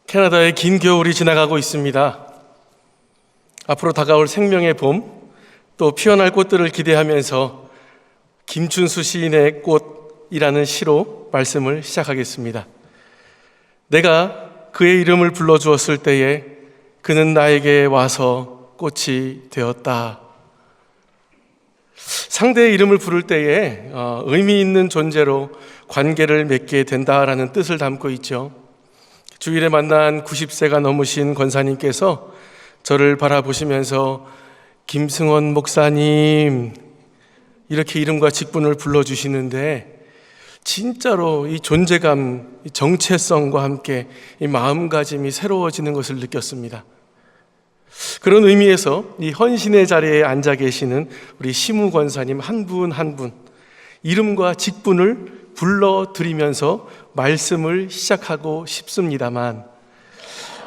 캐나다의 긴 겨울이 지나가고 있습니다. 앞으로 다가올 생명의 봄, 또 피어날 꽃들을 기대하면서 김춘수 시인의 꽃이라는 시로 말씀을 시작하겠습니다. 내가 그의 이름을 불러주었을 때에 그는 나에게 와서 꽃이 되었다. 상대의 이름을 부를 때에 의미 있는 존재로 관계를 맺게 된다라는 뜻을 담고 있죠. 주일에 만난 90세가 넘으신 권사님께서 저를 바라보시면서 김승원 목사님 이렇게 이름과 직분을 불러주시는데 진짜로 이 존재감, 이 정체성과 함께 이 마음가짐이 새로워지는 것을 느꼈습니다. 그런 의미에서 이 헌신의 자리에 앉아 계시는 우리 심우 권사님 한 분 한 분 이름과 직분을 불러드리면서 말씀을 시작하고 싶습니다만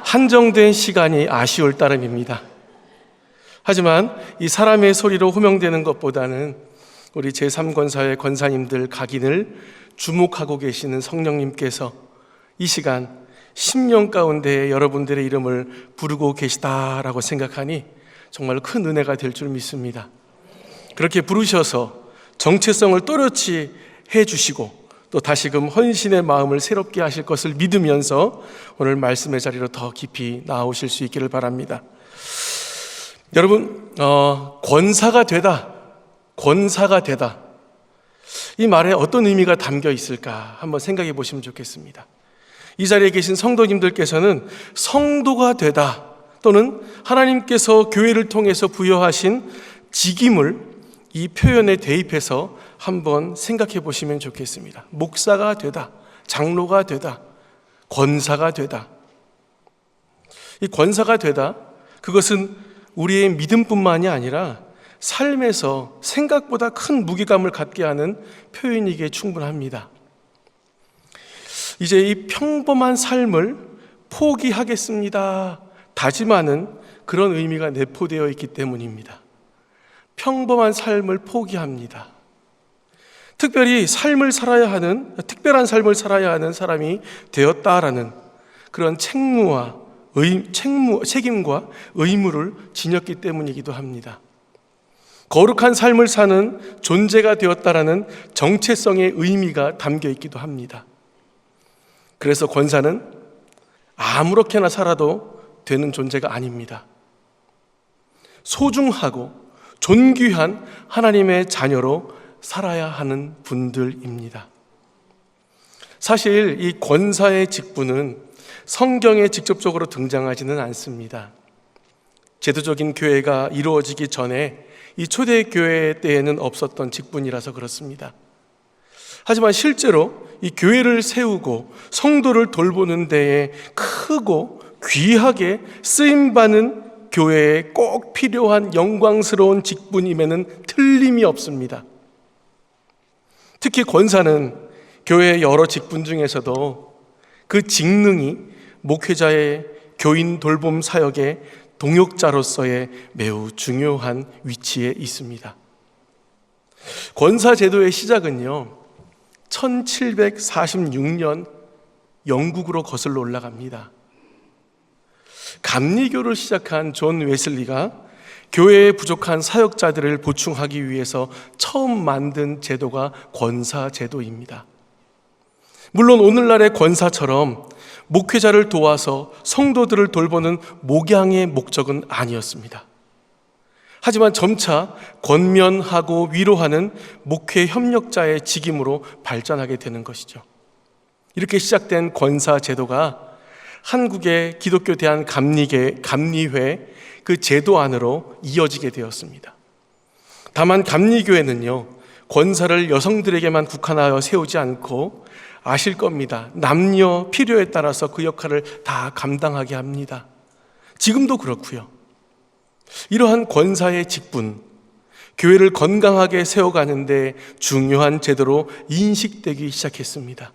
한정된 시간이 아쉬울 따름입니다. 하지만 이 사람의 소리로 호명되는 것보다는 우리 제3권사의 권사님들 각인을 주목하고 계시는 성령님께서 이 시간 심령 가운데 여러분들의 이름을 부르고 계시다라고 생각하니 정말 큰 은혜가 될 줄 믿습니다. 그렇게 부르셔서 정체성을 또렷이 해주시고 또 다시금 헌신의 마음을 새롭게 하실 것을 믿으면서 오늘 말씀의 자리로 더 깊이 나오실 수 있기를 바랍니다. 여러분, 권사가 되다, 이 말에 어떤 의미가 담겨 있을까 한번 생각해 보시면 좋겠습니다. 이 자리에 계신 성도님들께서는 성도가 되다 또는 하나님께서 교회를 통해서 부여하신 직임을 이 표현에 대입해서 한번 생각해 보시면 좋겠습니다. 목사가 되다, 장로가 되다, 권사가 되다. 이 권사가 되다, 그것은 우리의 믿음뿐만이 아니라 삶에서 생각보다 큰 무게감을 갖게 하는 표현이기에 충분합니다. 이제 이 평범한 삶을 포기하겠습니다 다짐하는 그런 의미가 내포되어 있기 때문입니다. 평범한 삶을 포기합니다. 특별한 삶을 살아야 하는 사람이 되었다라는 그런 책임과 의무를 지녔기 때문이기도 합니다. 거룩한 삶을 사는 존재가 되었다라는 정체성의 의미가 담겨 있기도 합니다. 그래서 권사는 아무렇게나 살아도 되는 존재가 아닙니다. 소중하고 존귀한 하나님의 자녀로 살아야 하는 분들입니다. 사실 이 권사의 직분은 성경에 직접적으로 등장하지는 않습니다. 제도적인 교회가 이루어지기 전에 이 초대교회 때에는 없었던 직분이라서 그렇습니다. 하지만 실제로 이 교회를 세우고 성도를 돌보는 데에 크고 귀하게 쓰임받는 교회에 꼭 필요한 영광스러운 직분임에는 틀림이 없습니다. 특히 권사는 교회의 여러 직분 중에서도 그 직능이 목회자의 교인 돌봄 사역의 동역자로서의 매우 중요한 위치에 있습니다. 권사 제도의 시작은요 1746년 영국으로 거슬러 올라갑니다. 감리교를 시작한 존 웨슬리가 교회에 부족한 사역자들을 보충하기 위해서 처음 만든 제도가 권사 제도입니다. 물론 오늘날의 권사처럼 목회자를 도와서 성도들을 돌보는 목양의 목적은 아니었습니다. 하지만 점차 권면하고 위로하는 목회 협력자의 직임으로 발전하게 되는 것이죠. 이렇게 시작된 권사 제도가 한국의 기독교 감리회 그 제도 안으로 이어지게 되었습니다. 다만 감리교회는요 권사를 여성들에게만 국한하여 세우지 않고 아실 겁니다. 남녀 필요에 따라서 그 역할을 다 감당하게 합니다. 지금도 그렇고요. 이러한 권사의 직분, 교회를 건강하게 세워가는데 중요한 제도로 인식되기 시작했습니다.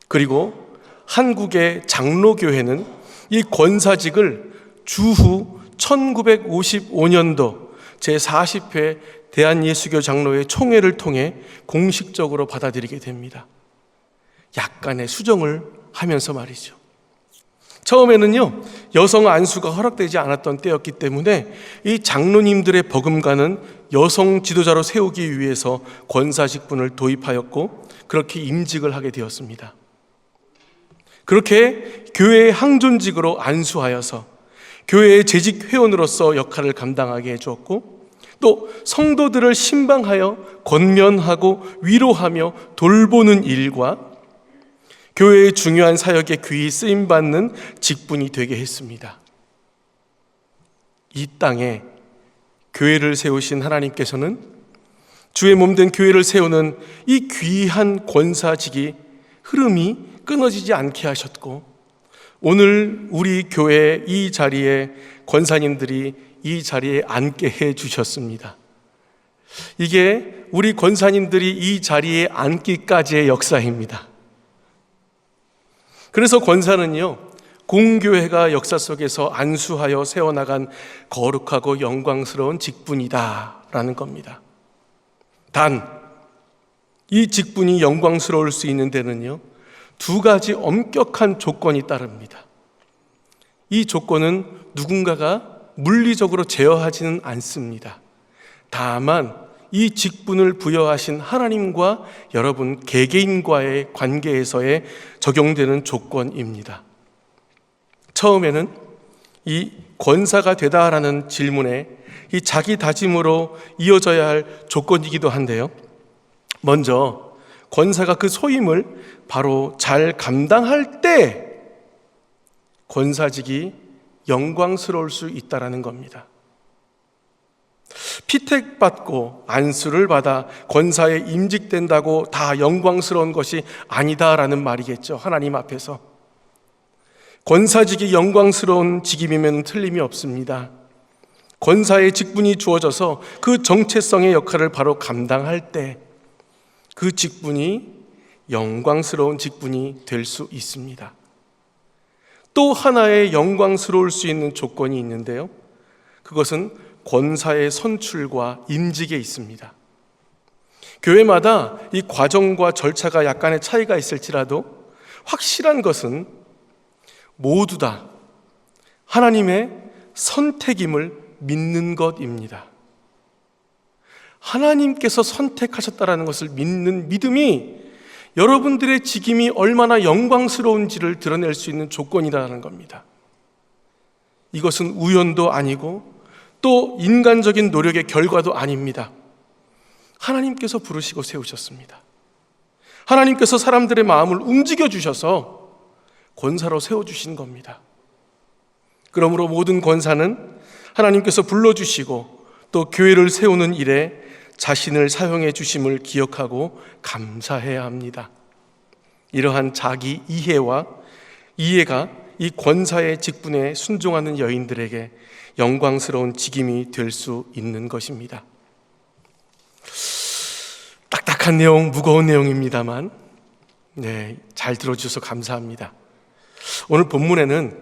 그리고 한국의 장로교회는 이 권사직을 주후 1955년도 제40회 대한예수교 장로회 총회를 통해 공식적으로 받아들이게 됩니다. 약간의 수정을 하면서 말이죠. 처음에는요, 여성 안수가 허락되지 않았던 때였기 때문에 이 장로님들의 버금가는 여성 지도자로 세우기 위해서 권사 직분을 도입하였고 그렇게 임직을 하게 되었습니다. 그렇게 교회의 항존직으로 안수하여서 교회의 재직 회원으로서 역할을 감당하게 해주었고, 또 성도들을 신방하여 권면하고 위로하며 돌보는 일과 교회의 중요한 사역에 귀히 쓰임받는 직분이 되게 했습니다. 이 땅에 교회를 세우신 하나님께서는 주의 몸된 교회를 세우는 이 귀한 권사직이 흐름이 끊어지지 않게 하셨고, 오늘 우리 교회 이 자리에 권사님들이 이 자리에 앉게 해 주셨습니다. 이게 우리 권사님들이 이 자리에 앉기까지의 역사입니다. 그래서 권사는요, 공교회가 역사 속에서 안수하여 세워나간 거룩하고 영광스러운 직분이다라는 겁니다. 단, 이 직분이 영광스러울 수 있는 데는요, 두 가지 엄격한 조건이 따릅니다. 이 조건은 누군가가 물리적으로 제어하지는 않습니다. 다만 이 직분을 부여하신 하나님과 여러분 개개인과의 관계에서의 적용되는 조건입니다. 처음에는 이 권사가 되다라는 질문에 이 자기 다짐으로 이어져야 할 조건이기도 한데요, 먼저 권사가 그 소임을 바로 잘 감당할 때 권사직이 영광스러울 수 있다라는 겁니다. 피택받고 안수를 받아 권사에 임직된다고 다 영광스러운 것이 아니다라는 말이겠죠. 하나님 앞에서 권사직이 영광스러운 직임이면 틀림이 없습니다. 권사의 직분이 주어져서 그 정체성의 역할을 바로 감당할 때 그 직분이 영광스러운 직분이 될 수 있습니다. 또 하나의 영광스러울 수 있는 조건이 있는데요, 그것은 권사의 선출과 임직에 있습니다. 교회마다 이 과정과 절차가 약간의 차이가 있을지라도 확실한 것은 모두 다 하나님의 선택임을 믿는 것입니다. 하나님께서 선택하셨다는 것을 믿는 믿음이 여러분들의 직임이 얼마나 영광스러운지를 드러낼 수 있는 조건이라는 겁니다. 이것은 우연도 아니고 또 인간적인 노력의 결과도 아닙니다. 하나님께서 부르시고 세우셨습니다. 하나님께서 사람들의 마음을 움직여 주셔서 권사로 세워주신 겁니다. 그러므로 모든 권사는 하나님께서 불러주시고 또 교회를 세우는 일에 자신을 사용해 주심을 기억하고 감사해야 합니다. 이러한 자기 이해와 이해가 이 권사의 직분에 순종하는 여인들에게 영광스러운 직임이 될 수 있는 것입니다. 딱딱한 내용, 무거운 내용입니다만 잘 들어주셔서 감사합니다. 오늘 본문에는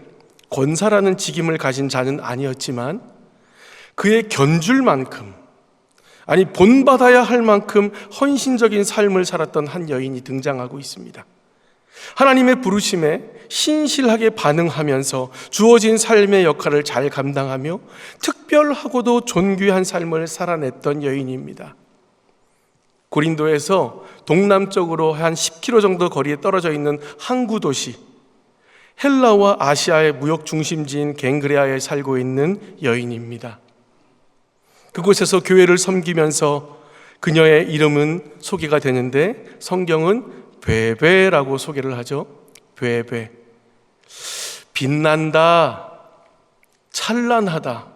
권사라는 직임을 가진 자는 아니었지만 그의 견줄 만큼, 아니 본받아야 할 만큼 헌신적인 삶을 살았던 한 여인이 등장하고 있습니다. 하나님의 부르심에 신실하게 반응하면서 주어진 삶의 역할을 잘 감당하며 특별하고도 존귀한 삶을 살아냈던 여인입니다. 고린도에서 동남쪽으로 한 10km 정도 거리에 떨어져 있는 항구 도시, 헬라와 아시아의 무역 중심지인 갱그레아에 살고 있는 여인입니다. 그곳에서 교회를 섬기면서 그녀의 이름은 소개가 되는데 성경은 베베라고 소개를 하죠. 베베. 빛난다, 찬란하다,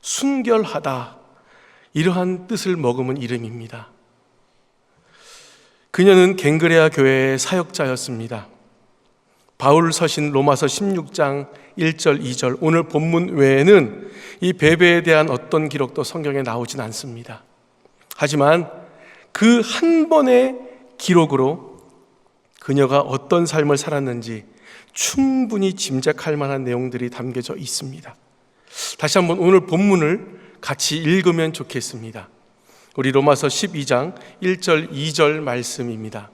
순결하다, 이러한 뜻을 머금은 이름입니다. 그녀는 갱그레아 교회의 사역자였습니다. 바울 서신 로마서 16장 1절 2절, 오늘 본문 외에는 이 베베에 대한 어떤 기록도 성경에 나오진 않습니다. 하지만 그 한 번의 기록으로 그녀가 어떤 삶을 살았는지 충분히 짐작할 만한 내용들이 담겨져 있습니다. 다시 한번 오늘 본문을 같이 읽으면 좋겠습니다. 우리 로마서 12장 1절 2절 말씀입니다.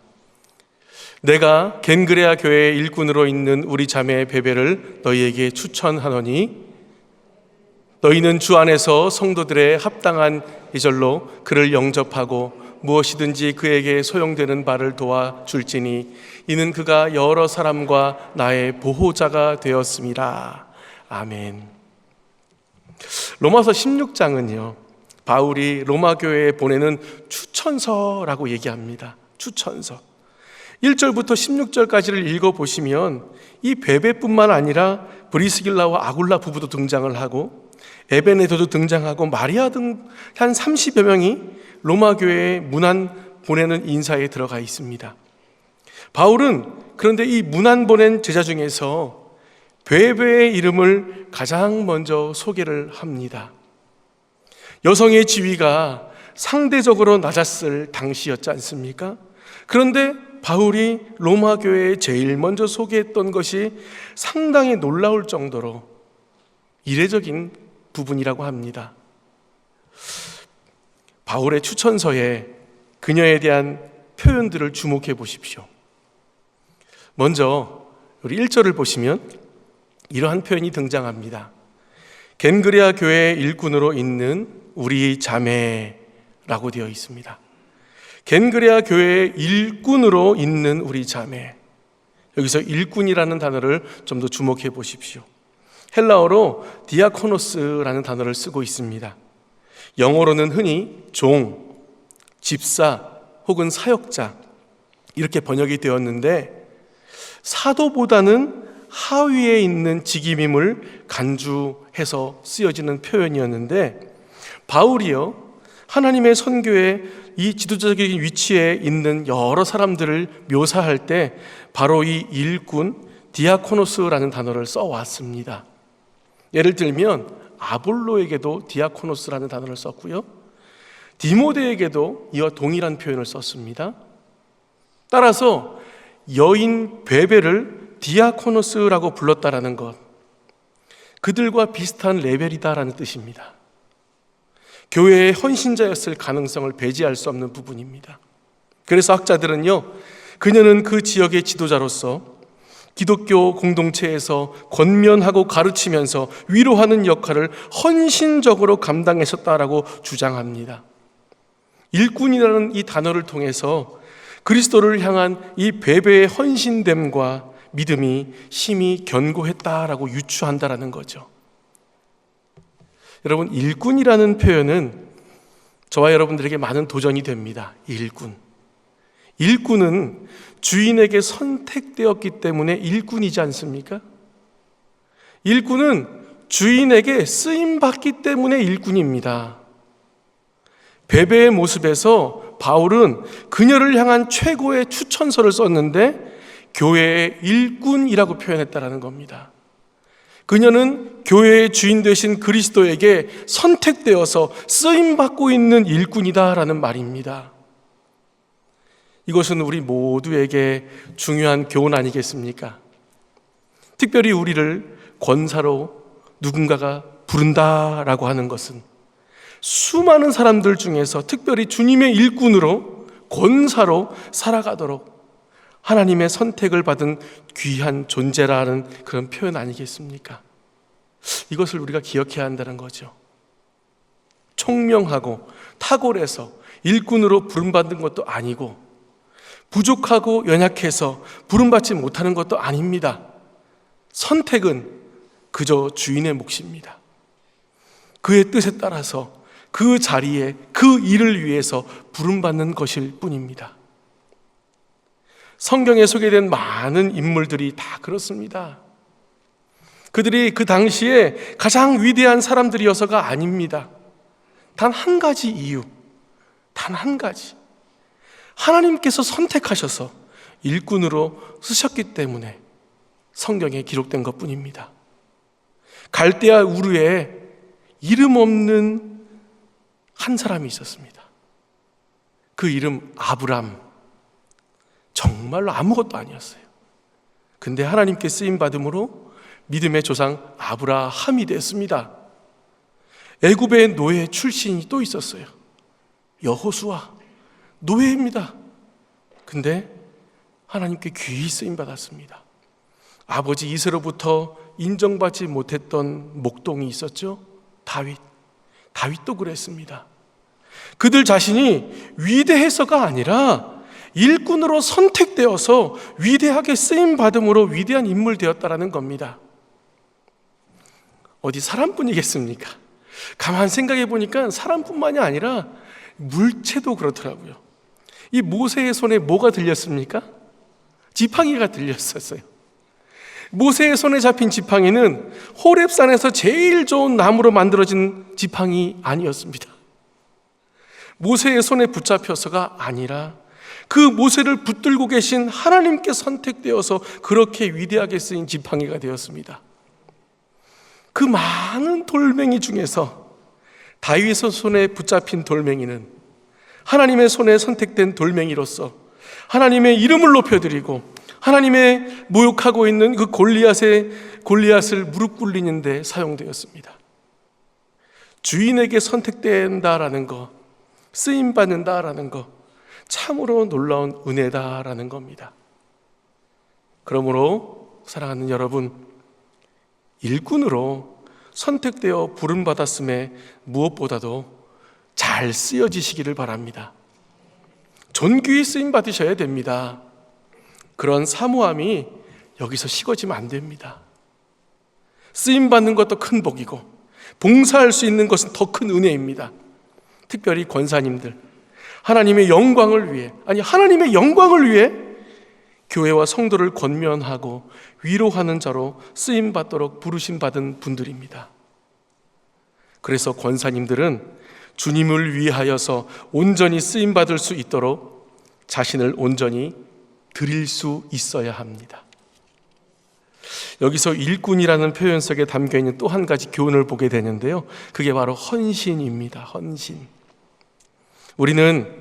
내가 겐그레아 교회의 일꾼으로 있는 우리 자매 베베를 너희에게 추천하노니 너희는 주 안에서 성도들의 합당한 예절로 그를 영접하고 무엇이든지 그에게 소용되는 바를 도와줄지니 이는 그가 여러 사람과 나의 보호자가 되었음이라. 아멘. 로마서 16장은요, 바울이 로마 교회에 보내는 추천서라고 얘기합니다. 추천서. 1절부터 16절까지를 읽어보시면 이 베베뿐만 아니라 브리스길라와 아굴라 부부도 등장을 하고 에베네도도 등장하고 마리아 등 한 30여 명이 로마 교회에 문안 보내는 인사에 들어가 있습니다. 바울은 그런데 이 문안 보낸 제자 중에서 베베의 이름을 가장 먼저 소개를 합니다. 여성의 지위가 상대적으로 낮았을 당시였지 않습니까? 그런데 바울이 로마 교회에 제일 먼저 소개했던 것이 상당히 놀라울 정도로 이례적인 부분이라고 합니다. 바울의 추천서에 그녀에 대한 표현들을 주목해 보십시오. 먼저 우리 1절을 보시면 이러한 표현이 등장합니다. 겐그레아 교회의 일꾼으로 있는 우리 자매라고 되어 있습니다. 겐그레아 교회의 일꾼으로 있는 우리 자매. 여기서 일꾼이라는 단어를 좀 더 주목해 보십시오. 헬라어로 디아코노스라는 단어를 쓰고 있습니다. 영어로는 흔히 종, 집사 혹은 사역자 이렇게 번역이 되었는데 사도보다는 하위에 있는 직임임을 간주해서 쓰여지는 표현이었는데 바울이요, 하나님의 선교에 이 지도자적인 위치에 있는 여러 사람들을 묘사할 때 바로 이 일꾼 디아코노스라는 단어를 써왔습니다. 예를 들면 아볼로에게도 디아코노스라는 단어를 썼고요, 디모데에게도 이와 동일한 표현을 썼습니다. 따라서 여인 베베를 디아코노스라고 불렀다라는 것, 그들과 비슷한 레벨이다라는 뜻입니다. 교회의 헌신자였을 가능성을 배제할 수 없는 부분입니다. 그래서 학자들은요, 그녀는 그 지역의 지도자로서 기독교 공동체에서 권면하고 가르치면서 위로하는 역할을 헌신적으로 감당했었다라고 주장합니다. 일꾼이라는 이 단어를 통해서 그리스도를 향한 이 베베의 헌신됨과 믿음이 심히 견고했다라고 유추한다라는 거죠. 여러분, 일꾼이라는 표현은 저와 여러분들에게 많은 도전이 됩니다. 일꾼은 주인에게 선택되었기 때문에 일꾼이지 않습니까? 일꾼은 주인에게 쓰임받기 때문에 일꾼입니다. 베베의 모습에서 바울은 그녀를 향한 최고의 추천서를 썼는데 교회의 일꾼이라고 표현했다라는 겁니다. 그녀는 교회의 주인 되신 그리스도에게 선택되어서 쓰임받고 있는 일꾼이다라는 말입니다. 이것은 우리 모두에게 중요한 교훈 아니겠습니까? 특별히 우리를 권사로 누군가가 부른다라고 하는 것은 수많은 사람들 중에서 특별히 주님의 일꾼으로 권사로 살아가도록 하나님의 선택을 받은 귀한 존재라는 그런 표현 아니겠습니까? 이것을 우리가 기억해야 한다는 거죠. 총명하고 탁월해서 일꾼으로 부름받은 것도 아니고 부족하고 연약해서 부름받지 못하는 것도 아닙니다. 선택은 그저 주인의 몫입니다. 그의 뜻에 따라서 그 자리에 그 일을 위해서 부름받는 것일 뿐입니다. 성경에 소개된 많은 인물들이 다 그렇습니다. 그들이 그 당시에 가장 위대한 사람들이어서가 아닙니다. 단 한 가지 이유, 단 한 가지. 하나님께서 선택하셔서 일꾼으로 쓰셨기 때문에 성경에 기록된 것뿐입니다. 갈대아 우르에 이름 없는 한 사람이 있었습니다. 그 이름 아브람. 정말로 아무것도 아니었어요. 근데 하나님께 쓰임받음으로 믿음의 조상 아브라함이 됐습니다. 애굽의 노예 출신이 또 있었어요. 여호수아, 노예입니다. 근데 하나님께 귀히 쓰임받았습니다. 아버지 이새로부터 인정받지 못했던 목동이 있었죠. 다윗도 그랬습니다. 그들 자신이 위대해서가 아니라 일꾼으로 선택되어서 위대하게 쓰임받음으로 위대한 인물 되었다라는 겁니다. 어디 사람뿐이겠습니까? 가만 생각해 보니까 사람뿐만이 아니라 물체도 그렇더라고요. 이 모세의 손에 뭐가 들렸습니까? 지팡이가 들렸었어요. 모세의 손에 잡힌 지팡이는 호렙산에서 제일 좋은 나무로 만들어진 지팡이 아니었습니다. 모세의 손에 붙잡혀서가 아니라 그 모세를 붙들고 계신 하나님께 선택되어서 그렇게 위대하게 쓰인 지팡이가 되었습니다. 그 많은 돌멩이 중에서 다윗의 손에 붙잡힌 돌멩이는 하나님의 손에 선택된 돌멩이로서 하나님의 이름을 높여드리고 하나님의 모욕하고 있는 그 골리앗을 무릎 꿇리는 데 사용되었습니다. 주인에게 선택된다라는 것, 쓰임받는다라는 것, 참으로 놀라운 은혜다라는 겁니다. 그러므로 사랑하는 여러분, 일꾼으로 선택되어 부름받았음에 무엇보다도 잘 쓰여지시기를 바랍니다. 존귀히 쓰임받으셔야 됩니다. 그런 사모함이 여기서 식어지면 안 됩니다. 쓰임받는 것도 큰 복이고 봉사할 수 있는 것은 더 큰 은혜입니다. 특별히 권사님들, 하나님의 영광을 위해 교회와 성도를 권면하고 위로하는 자로 쓰임받도록 부르심받은 분들입니다. 그래서 권사님들은 주님을 위하여서 온전히 쓰임받을 수 있도록 자신을 온전히 드릴 수 있어야 합니다. 여기서 일꾼이라는 표현 속에 담겨있는 또 한 가지 교훈을 보게 되는데요, 그게 바로 헌신입니다. 헌신. 우리는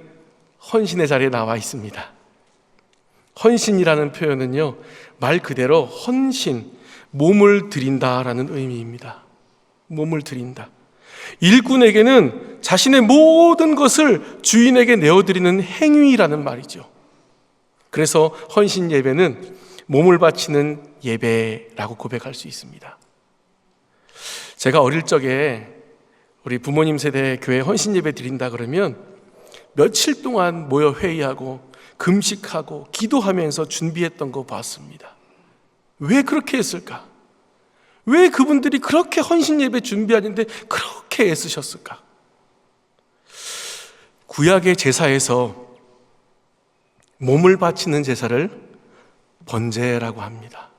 헌신의 자리에 나와 있습니다. 헌신이라는 표현은요, 말 그대로 헌신, 몸을 드린다라는 의미입니다. 몸을 드린다. 일꾼에게는 자신의 모든 것을 주인에게 내어드리는 행위라는 말이죠. 그래서 헌신 예배는 몸을 바치는 예배라고 고백할 수 있습니다. 제가 어릴 적에 우리 부모님 세대 교회 헌신 예배 드린다 그러면 며칠 동안 모여 회의하고 금식하고 기도하면서 준비했던 거 봤습니다. 왜 그렇게 했을까? 왜 그분들이 그렇게 헌신 예배 준비하는데 그렇게 애쓰셨을까? 구약의 제사에서 몸을 바치는 제사를 번제라고 합니다.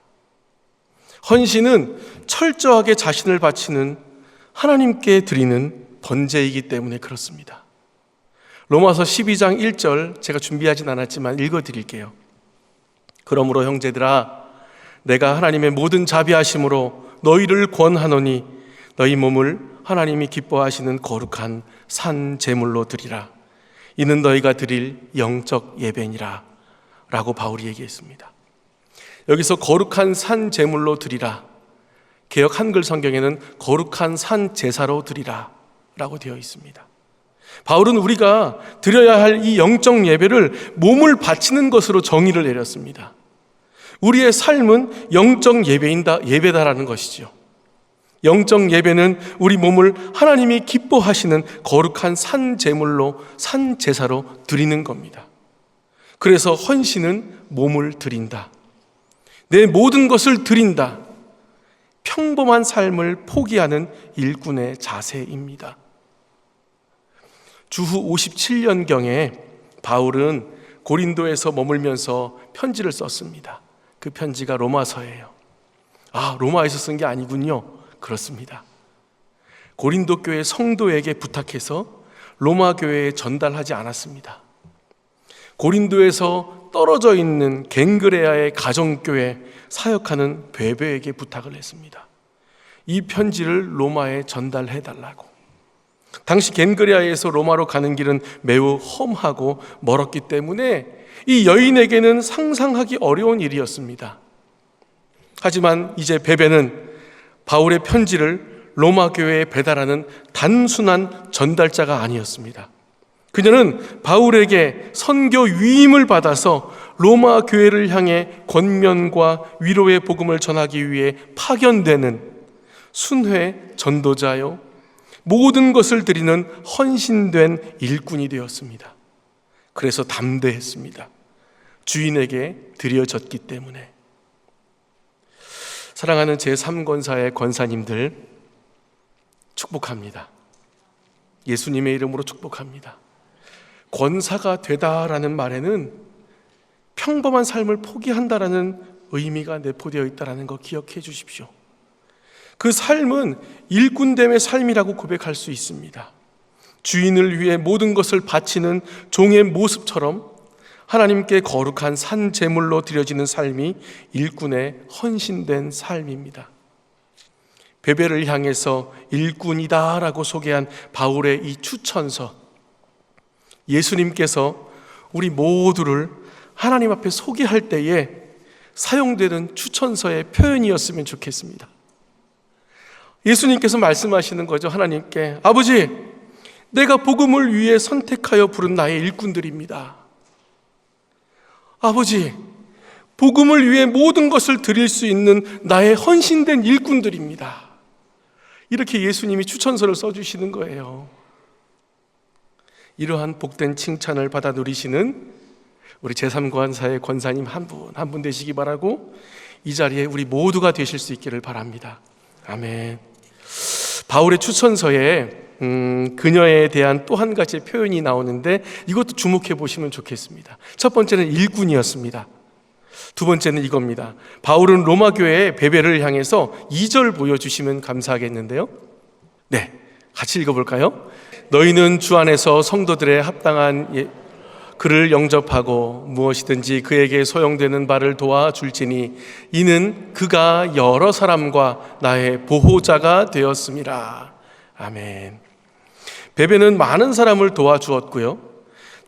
헌신은 철저하게 자신을 바치는 하나님께 드리는 번제이기 때문에 그렇습니다. 로마서 12장 1절 제가 준비하진 않았지만 읽어드릴게요. 그러므로 형제들아, 내가 하나님의 모든 자비하심으로 너희를 권하노니 너희 몸을 하나님이 기뻐하시는 거룩한 산 제물로 드리라. 이는 너희가 드릴 영적 예배니라 라고 바울이 얘기했습니다. 여기서 거룩한 산 제물로 드리라, 개역 한글 성경에는 거룩한 산 제사로 드리라 라고 되어 있습니다. 바울은 우리가 드려야 할 이 영적 예배를 몸을 바치는 것으로 정의를 내렸습니다. 우리의 삶은 영적 예배다라는 것이죠. 영적 예배는 우리 몸을 하나님이 기뻐하시는 거룩한 산 제물로, 산 제사로 드리는 겁니다. 그래서 헌신은 몸을 드린다, 내 모든 것을 드린다, 평범한 삶을 포기하는 일꾼의 자세입니다. 주후 57년경에 바울은 고린도에서 머물면서 편지를 썼습니다. 그 편지가 로마서예요. 로마에서 쓴 게 아니군요. 그렇습니다. 고린도 교회 성도에게 부탁해서 로마 교회에 전달하지 않았습니다. 고린도에서 떨어져 있는 갱그레아의 가정교회 사역하는 베베에게 부탁을 했습니다. 이 편지를 로마에 전달해달라고. 당시 갱그레아에서 로마로 가는 길은 매우 험하고 멀었기 때문에 이 여인에게는 상상하기 어려운 일이었습니다. 하지만 이제 베베는 바울의 편지를 로마 교회에 배달하는 단순한 전달자가 아니었습니다. 그녀는 바울에게 선교 위임을 받아서 로마 교회를 향해 권면과 위로의 복음을 전하기 위해 파견되는 순회 전도자요, 모든 것을 드리는 헌신된 일꾼이 되었습니다. 그래서 담대했습니다. 주인에게 드려졌기 때문에. 사랑하는 제3권사의 권사님들, 축복합니다. 예수님의 이름으로 축복합니다. 권사가 되다라는 말에는 평범한 삶을 포기한다라는 의미가 내포되어 있다는 거 기억해 주십시오. 그 삶은 일꾼됨의 삶이라고 고백할 수 있습니다. 주인을 위해 모든 것을 바치는 종의 모습처럼 하나님께 거룩한 산 제물로 드려지는 삶이 일꾼의 헌신된 삶입니다. 베베를 향해서 일꾼이다라고 소개한 바울의 이 추천서, 예수님께서 우리 모두를 하나님 앞에 소개할 때에 사용되는 추천서의 표현이었으면 좋겠습니다. 예수님께서 말씀하시는 거죠. 하나님께, 아버지, 내가 복음을 위해 선택하여 부른 나의 일꾼들입니다. 아버지, 복음을 위해 모든 것을 드릴 수 있는 나의 헌신된 일꾼들입니다. 이렇게 예수님이 추천서를 써주시는 거예요. 이러한 복된 칭찬을 받아 누리시는 우리 제3권사의 권사님 한 분 되시기 바라고, 이 자리에 우리 모두가 되실 수 있기를 바랍니다. 아멘. 바울의 추천서에 그녀에 대한 또 한 가지 표현이 나오는데 이것도 주목해 보시면 좋겠습니다. 첫 번째는 일꾼이었습니다. 두 번째는 이겁니다. 바울은 로마 교회의 베베를 향해서 2절 보여주시면 감사하겠는데요. 네, 같이 읽어볼까요? 너희는 주 안에서 성도들의 합당한 그를 영접하고 무엇이든지 그에게 소용되는 바를 도와줄지니 이는 그가 여러 사람과 나의 보호자가 되었음이라. 아멘. 베베는 많은 사람을 도와주었고요,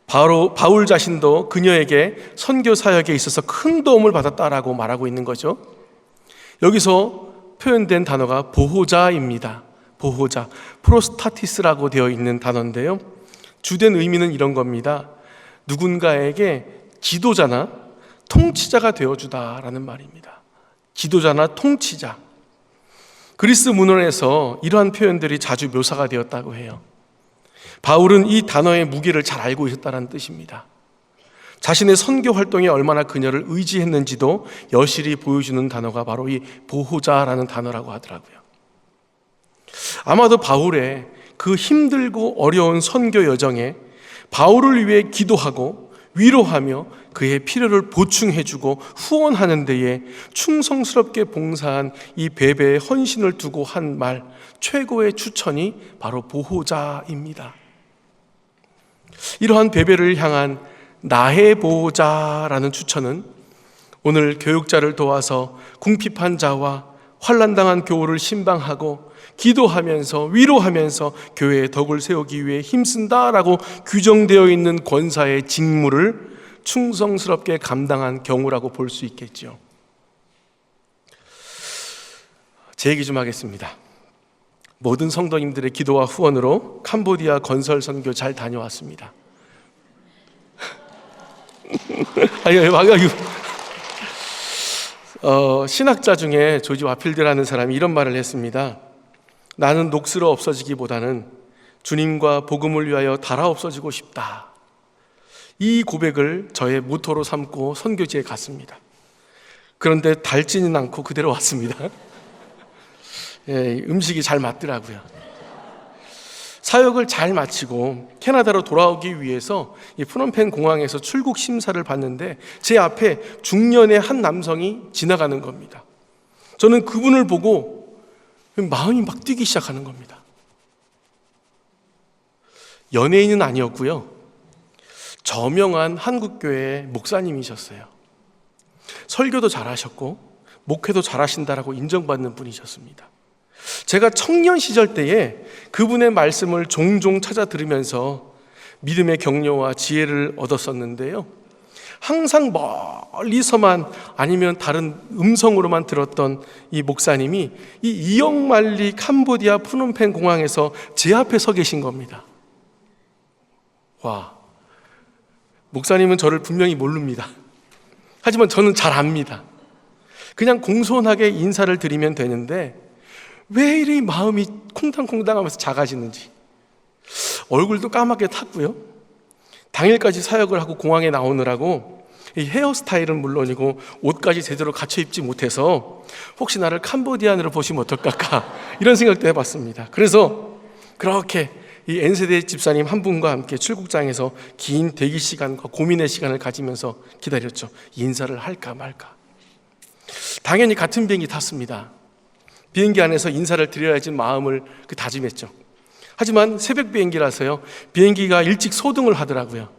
바울 자신도 그녀에게 선교 사역에 있어서 큰 도움을 받았다라고 말하고 있는 거죠. 여기서 표현된 단어가 보호자입니다. 보호자, 프로스타티스라고 되어 있는 단어인데요, 주된 의미는 이런 겁니다. 누군가에게 지도자나 통치자가 되어주다라는 말입니다. 지도자나 통치자. 그리스 문헌에서 이러한 표현들이 자주 묘사가 되었다고 해요. 바울은 이 단어의 무게를 잘 알고 있었다는 뜻입니다. 자신의 선교 활동에 얼마나 그녀를 의지했는지도 여실히 보여주는 단어가 바로 이 보호자라는 단어라고 하더라고요. 아마도 바울의 그 힘들고 어려운 선교 여정에 바울을 위해 기도하고 위로하며 그의 필요를 보충해주고 후원하는 데에 충성스럽게 봉사한 이 베베의 헌신을 두고 한 말, 최고의 추천이 바로 보호자입니다. 이러한 베베를 향한 나의 보호자라는 추천은 오늘 교육자를 도와서 궁핍한 자와 환난당한 교우를 신방하고 기도하면서 위로하면서 교회의 덕을 세우기 위해 힘쓴다라고 규정되어 있는 권사의 직무를 충성스럽게 감당한 경우라고 볼 수 있겠죠. 제 얘기 좀 하겠습니다. 모든 성도님들의 기도와 후원으로 캄보디아 건설 선교 잘 다녀왔습니다. 신학자 중에 조지 와필드라는 사람이 이런 말을 했습니다. 나는 녹슬어 없어지기보다는 주님과 복음을 위하여 달아 없어지고 싶다. 이 고백을 저의 모토로 삼고 선교지에 갔습니다. 그런데 닳지는 않고 그대로 왔습니다. 음식이 잘 맞더라고요. 사역을 잘 마치고 캐나다로 돌아오기 위해서 이 프놈펜 공항에서 출국 심사를 받는데 제 앞에 중년의 한 남성이 지나가는 겁니다. 저는 그분을 보고 마음이 막 뛰기 시작하는 겁니다. 연예인은 아니었고요, 저명한 한국교회 목사님이셨어요. 설교도 잘하셨고 목회도 잘하신다라고 인정받는 분이셨습니다. 제가 청년 시절 때에 그분의 말씀을 종종 찾아 들으면서 믿음의 격려와 지혜를 얻었었는데요, 항상 멀리서만 아니면 다른 음성으로만 들었던 이 목사님이 이 이영만리 캄보디아 프놈펜 공항에서 제 앞에 서 계신 겁니다. 와, 목사님은 저를 분명히 모릅니다. 하지만 저는 잘 압니다. 그냥 공손하게 인사를 드리면 되는데 왜 이리 마음이 콩당콩당하면서 작아지는지. 얼굴도 까맣게 탔고요. 당일까지 사역을 하고 공항에 나오느라고 이 헤어스타일은 물론이고 옷까지 제대로 갖춰 입지 못해서 혹시 나를 캄보디안으로 보시면 어떨까 이런 생각도 해봤습니다. 그래서 그렇게 이 N세대 집사님 한 분과 함께 출국장에서 긴 대기 시간과 고민의 시간을 가지면서 기다렸죠. 인사를 할까 말까. 당연히 같은 비행기 탔습니다. 비행기 안에서 인사를 드려야지 마음을 다짐했죠. 하지만 새벽 비행기라서요, 비행기가 일찍 소등을 하더라고요.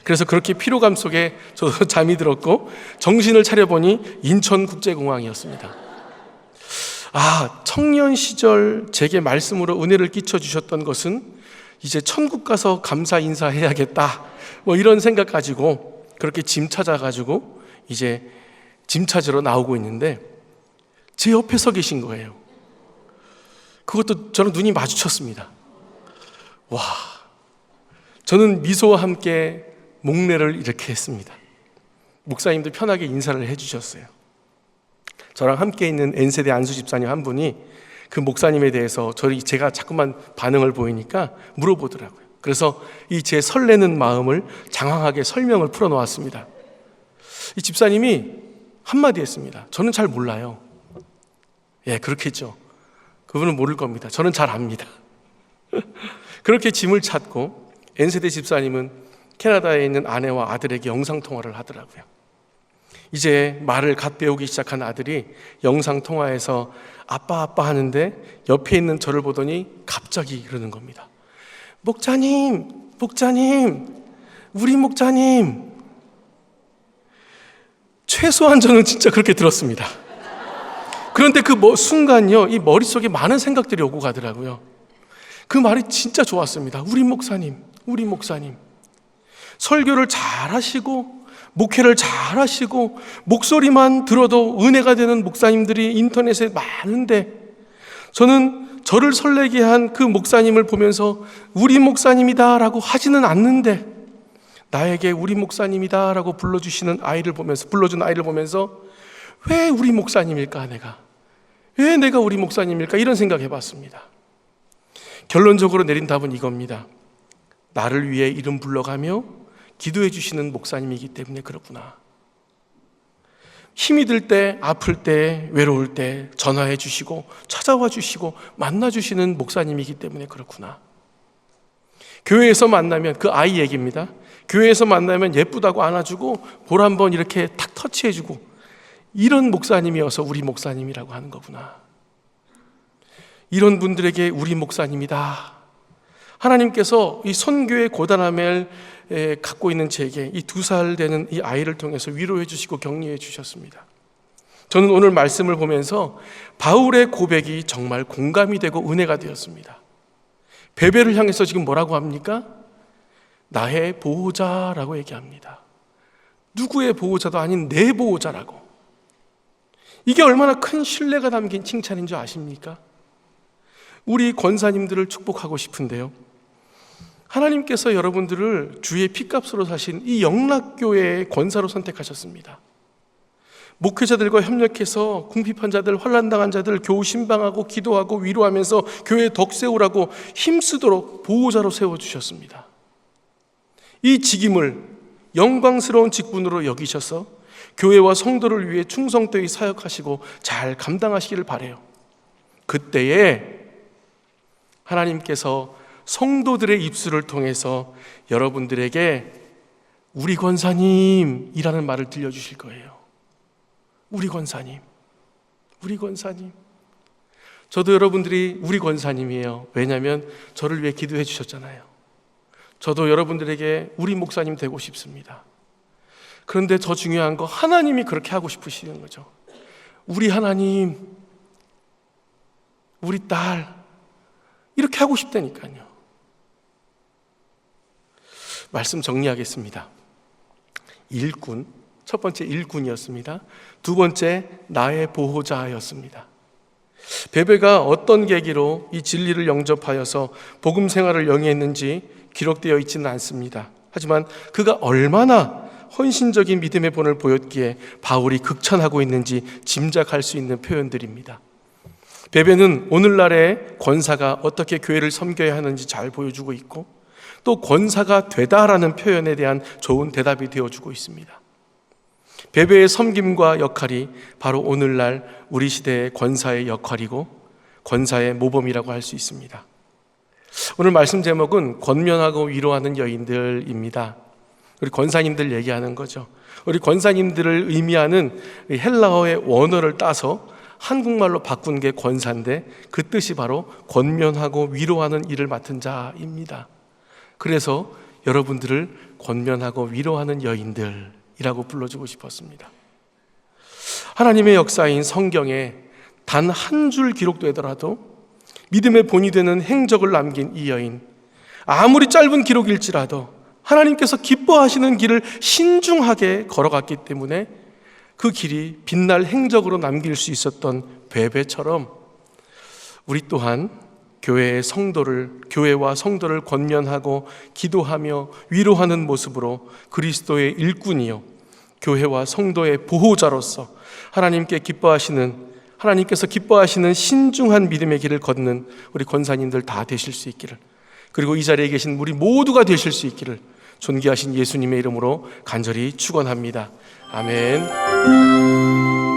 그래서 그렇게 피로감 속에 저도 잠이 들었고 정신을 차려보니 인천국제공항이었습니다. 청년 시절 제게 말씀으로 은혜를 끼쳐주셨던 것은 이제 천국 가서 감사 인사해야겠다 이런 생각 가지고 그렇게 짐 찾아가지고 이제 짐 찾으러 나오고 있는데 제 옆에 서 계신 거예요. 그것도 저는 눈이 마주쳤습니다. 와, 저는 미소와 함께 목례를 이렇게 했습니다. 목사님도 편하게 인사를 해주셨어요. 저랑 함께 있는 N세대 안수 집사님 한 분이 그 목사님에 대해서 제가 자꾸만 반응을 보이니까 물어보더라고요. 그래서 이 제 설레는 마음을 장황하게 설명을 풀어놓았습니다. 이 집사님이 한마디 했습니다. 저는 잘 몰라요. 예, 그렇겠죠. 그분은 모를 겁니다. 저는 잘 압니다. 그렇게 짐을 찾고 N세대 집사님은 캐나다에 있는 아내와 아들에게 영상통화를 하더라고요. 이제 말을 갓 배우기 시작한 아들이 영상통화에서 아빠 하는데 옆에 있는 저를 보더니 갑자기 그러는 겁니다. 목자님, 우리 목자님. 최소한 저는 진짜 그렇게 들었습니다. 그런데 그 순간요, 이 머릿속에 많은 생각들이 오고 가더라고요. 그 말이 진짜 좋았습니다. 우리 목사님. 설교를 잘 하시고 목회를 잘 하시고 목소리만 들어도 은혜가 되는 목사님들이 인터넷에 많은데 저는 저를 설레게 한 그 목사님을 보면서 우리 목사님이다 라고 하지는 않는데 나에게 우리 목사님이다 라고 불러준 아이를 보면서 왜 우리 목사님일까 왜 내가 우리 목사님일까 이런 생각 해봤습니다. 결론적으로 내린 답은 이겁니다. 나를 위해 이름 불러가며 기도해 주시는 목사님이기 때문에 그렇구나. 힘이 들 때, 아플 때, 외로울 때 전화해 주시고 찾아와 주시고 만나 주시는 목사님이기 때문에 그렇구나. 교회에서 만나면, 그 아이 얘기입니다. 교회에서 만나면 예쁘다고 안아주고 볼 한번 이렇게 탁 터치해 주고 이런 목사님이어서 우리 목사님이라고 하는 거구나. 이런 분들에게 우리 목사님이다. 하나님께서 이 선교의 고단함을 갖고 있는 제게 이 2살 되는 이 아이를 통해서 위로해 주시고 격려해 주셨습니다. 저는 오늘 말씀을 보면서 바울의 고백이 정말 공감이 되고 은혜가 되었습니다. 베베를 향해서 지금 뭐라고 합니까? 나의 보호자라고 얘기합니다. 누구의 보호자도 아닌 내 보호자라고. 이게 얼마나 큰 신뢰가 담긴 칭찬인 줄 아십니까? 우리 권사님들을 축복하고 싶은데요, 하나님께서 여러분들을 주의 피값으로 사신 이 영락교회의 권사로 선택하셨습니다. 목회자들과 협력해서 궁핍한 자들, 환난당한 자들 교우 신방하고 기도하고 위로하면서 교회 덕 세우라고 힘쓰도록 보호자로 세워주셨습니다. 이 직임을 영광스러운 직분으로 여기셔서 교회와 성도를 위해 충성되이 사역하시고 잘 감당하시기를 바라요. 그때에 하나님께서 성도들의 입술을 통해서 여러분들에게 우리 권사님이라는 말을 들려주실 거예요. 우리 권사님. 저도 여러분들이 우리 권사님이에요. 왜냐하면 저를 위해 기도해 주셨잖아요. 저도 여러분들에게 우리 목사님 되고 싶습니다. 그런데 더 중요한 거, 하나님이 그렇게 하고 싶으시는 거죠. 우리 하나님, 우리 딸, 이렇게 하고 싶다니까요. 말씀 정리하겠습니다. 일꾼, 첫 번째 일꾼이었습니다. 두 번째 나의 보호자였습니다. 베베가 어떤 계기로 이 진리를 영접하여서 복음 생활을 영위했는지 기록되어 있지는 않습니다. 하지만 그가 얼마나 헌신적인 믿음의 본을 보였기에 바울이 극찬하고 있는지 짐작할 수 있는 표현들입니다. 베베는 오늘날의 권사가 어떻게 교회를 섬겨야 하는지 잘 보여주고 있고, 또 권사가 되다라는 표현에 대한 좋은 대답이 되어주고 있습니다. 베베의 섬김과 역할이 바로 오늘날 우리 시대의 권사의 역할이고 권사의 모범이라고 할 수 있습니다. 오늘 말씀 제목은 권면하고 위로하는 여인들입니다. 우리 권사님들 얘기하는 거죠. 우리 권사님들을 의미하는 헬라어의 원어를 따서 한국말로 바꾼 게 권사인데, 그 뜻이 바로 권면하고 위로하는 일을 맡은 자입니다. 그래서 여러분들을 권면하고 위로하는 여인들이라고 불러주고 싶었습니다. 하나님의 역사인 성경에 단 한 줄 기록되더라도 믿음의 본이 되는 행적을 남긴 이 여인, 아무리 짧은 기록일지라도 하나님께서 기뻐하시는 길을 신중하게 걸어갔기 때문에 그 길이 빛날 행적으로 남길 수 있었던 베베처럼 우리 또한 교회와 성도를 권면하고 기도하며 위로하는 모습으로 그리스도의 일꾼이요 교회와 성도의 보호자로서 하나님께서 기뻐하시는 신중한 믿음의 길을 걷는 우리 권사님들 다 되실 수 있기를, 그리고 이 자리에 계신 우리 모두가 되실 수 있기를 존귀하신 예수님의 이름으로 간절히 축원합니다. 아멘.